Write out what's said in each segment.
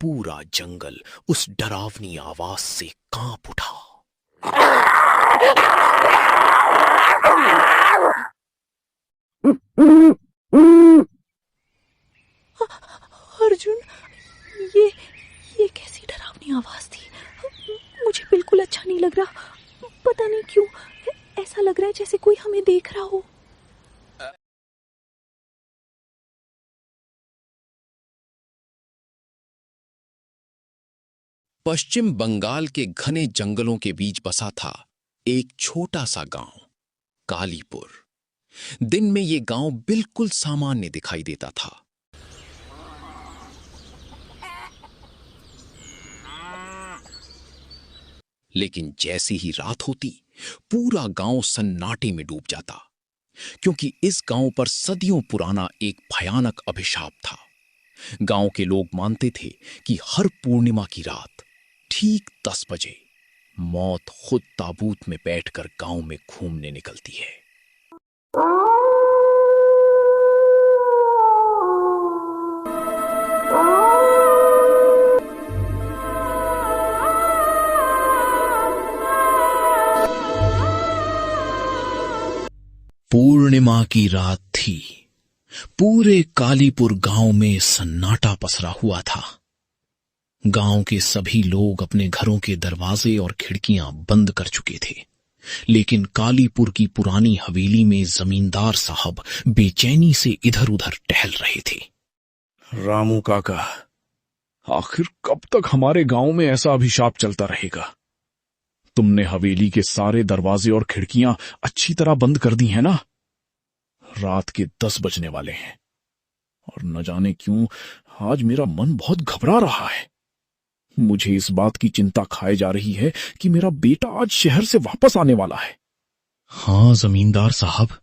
पूरा जंगल उस डरावनी आवाज से कांप उठा। अर्जुन, ये ये कैसी डरावनी आवाज थी। मुझे बिल्कुल अच्छा नहीं लग रहा। पता नहीं क्यों ऐसा लग रहा है जैसे कोई हमें देख रहा हो। पश्चिम बंगाल के घने जंगलों के बीच बसा था एक छोटा सा गांव, कालीपुर। दिन में ये गांव बिल्कुल सामान्य दिखाई देता था, लेकिन जैसी ही रात होती पूरा गांव सन्नाटे में डूब जाता, क्योंकि इस गांव पर सदियों पुराना एक भयानक अभिशाप था। गांव के लोग मानते थे कि हर पूर्णिमा की रात ठीक 10 बजे मौत खुद ताबूत में बैठकर गांव में घूमने निकलती है। पूर्णिमा की रात थी। पूरे कालीपुर गांव में सन्नाटा पसरा हुआ था। गांव के सभी लोग अपने घरों के दरवाजे और खिड़कियां बंद कर चुके थे, लेकिन कालीपुर की पुरानी हवेली में जमींदार साहब बेचैनी से इधर उधर टहल रहे थे। रामू काका, आखिर कब तक हमारे गांव में ऐसा अभिशाप चलता रहेगा? तुमने हवेली के सारे दरवाजे और खिड़कियां अच्छी तरह बंद कर दी हैं ना? रात के 10 बजने वाले हैं और न जाने क्यों आज मेरा मन बहुत घबरा रहा है। मुझे इस बात की चिंता खाए जा रही है कि मेरा बेटा आज शहर से वापस आने वाला है। हाँ जमींदार साहब,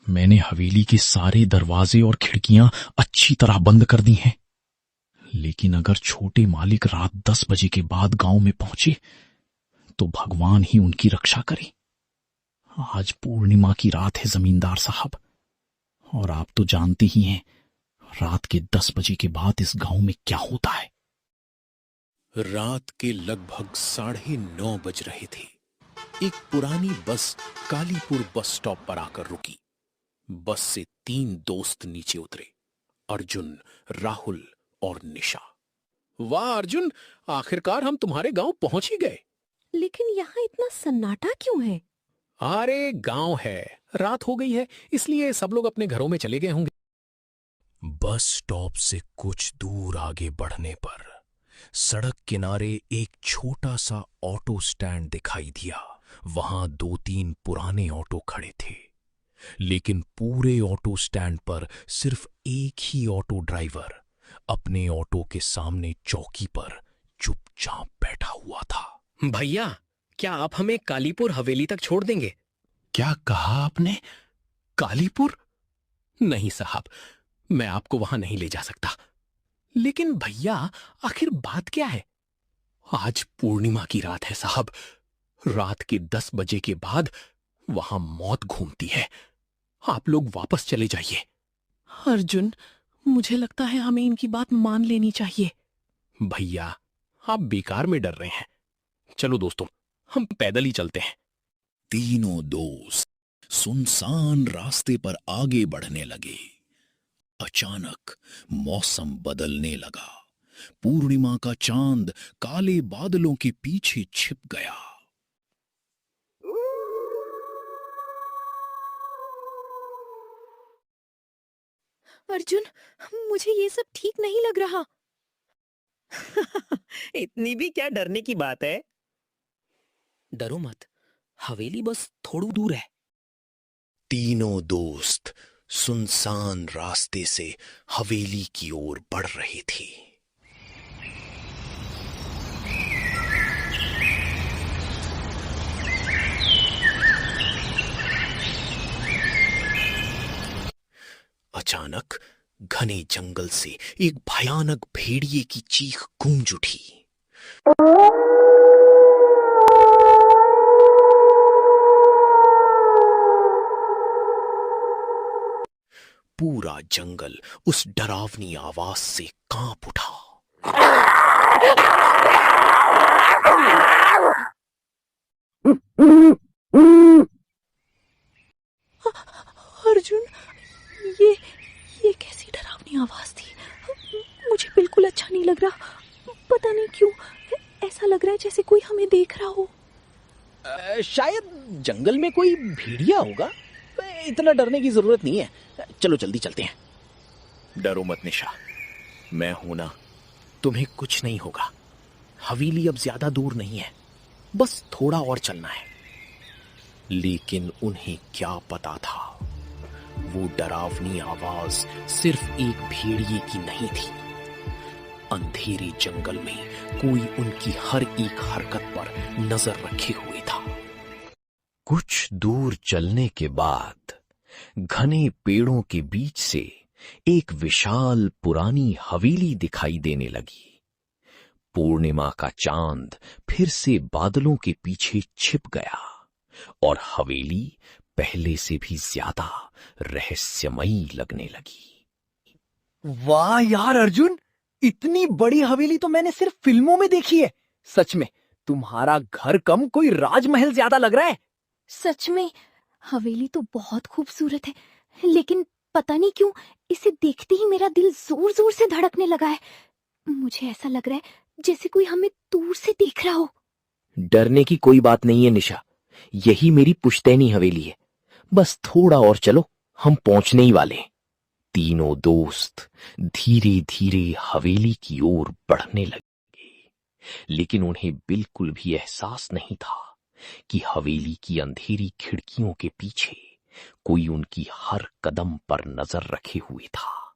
मैंने हवेली के सारे दरवाजे और खिड़कियां अच्छी तरह बंद कर दी हैं, लेकिन अगर छोटे मालिक रात 10 बजे के बाद गांव में पहुंचे तो भगवान ही उनकी रक्षा करे। आज पूर्णिमा की रात है जमींदार साहब, और आप तो जानते ही हैं रात के 10 बजे के बाद इस गांव में क्या होता है। रात के लगभग 9:30 बज रहे थे। एक पुरानी बस कालीपुर बस स्टॉप पर आकर रुकी। बस से 3 दोस्त नीचे उतरे, अर्जुन, राहुल और निशा। वाह अर्जुन, आखिरकार हम तुम्हारे गांव पहुंच ही गए। लेकिन यहाँ इतना सन्नाटा क्यों है? अरे गांव है, रात हो गई है, इसलिए सब लोग अपने घरों में चले गए होंगे। बस स्टॉप से कुछ दूर आगे बढ़ने पर सड़क किनारे एक छोटा सा ऑटो स्टैंड दिखाई दिया। वहां 2-3 पुराने ऑटो खड़े थे, लेकिन पूरे ऑटो स्टैंड पर सिर्फ एक ही ऑटो ड्राइवर अपने ऑटो के सामने चौकी पर चुपचाप बैठा हुआ था। भैया, क्या आप हमें कालीपुर हवेली तक छोड़ देंगे? क्या कहा आपने? कालीपुर? नहीं साहब, मैं आपको वहां नहीं ले जा सकता। लेकिन भैया, आखिर बात क्या है? आज पूर्णिमा की रात है साहब। रात के 10 बजे के बाद वहां मौत घूमती है। आप लोग वापस चले जाइए। अर्जुन, मुझे लगता है हमें इनकी बात मान लेनी चाहिए। भैया, आप बेकार में डर रहे हैं। चलो दोस्तों, हम पैदल ही चलते हैं। तीनों दोस्त सुनसान रास्ते पर आगे बढ़ने लगे। अचानक मौसम बदलने लगा। पूर्णिमा का चांद काले बादलों के पीछे छिप गया। अर्जुन, मुझे ये सब ठीक नहीं लग रहा। इतनी भी क्या डरने की बात है? डरो मत, हवेली बस थोड़ी दूर है। तीनों दोस्त सुनसान रास्ते से हवेली की ओर बढ़ रहे थे। अचानक घने जंगल से एक भयानक भेड़िए की चीख गूंज उठी। पूरा जंगल उस डरावनी आवाज से कांप उठा। लग रहा, पता नहीं क्यों ऐसा लग रहा है जैसे कोई हमें देख रहा हो। शायद जंगल में कोई भेड़िया होगा। इतना डरने की जरूरत नहीं है, चलो जल्दी चलते हैं। डरो मत निशा, मैं हूं ना, तुम्हें कुछ नहीं होगा। हवेली अब ज्यादा दूर नहीं है, बस थोड़ा और चलना है। लेकिन उन्हें क्या पता था, वो डरावनी आवाज सिर्फ एक भेड़िए की नहीं थी। अंधेरे जंगल में कोई उनकी हर एक हरकत पर नजर रखे हुए था। कुछ दूर चलने के बाद घने पेड़ों के बीच से एक विशाल पुरानी हवेली दिखाई देने लगी। पूर्णिमा का चांद फिर से बादलों के पीछे छिप गया और हवेली पहले से भी ज्यादा रहस्यमयी लगने लगी। वाह यार अर्जुन, इतनी बड़ी हवेली तो मैंने सिर्फ फिल्मों में देखी है। सच में तुम्हारा घर कम कोई राजमहल ज्यादा लग रहा है। सच में हवेली तो बहुत खूबसूरत है, लेकिन पता नहीं क्यों इसे देखते ही मेरा दिल जोर जोर से धड़कने लगा है। मुझे ऐसा लग रहा है जैसे कोई हमें दूर से देख रहा हो। डरने की कोई बात नहीं है निशा, यही मेरी पुश्तैनी हवेली है। बस थोड़ा और चलो, हम पहुंचने ही वाले हैं। तीनों दोस्त धीरे धीरे हवेली की ओर बढ़ने लगे, लेकिन उन्हें बिल्कुल भी एहसास नहीं था कि हवेली की अंधेरी खिड़कियों के पीछे कोई उनकी हर कदम पर नजर रखे हुए था।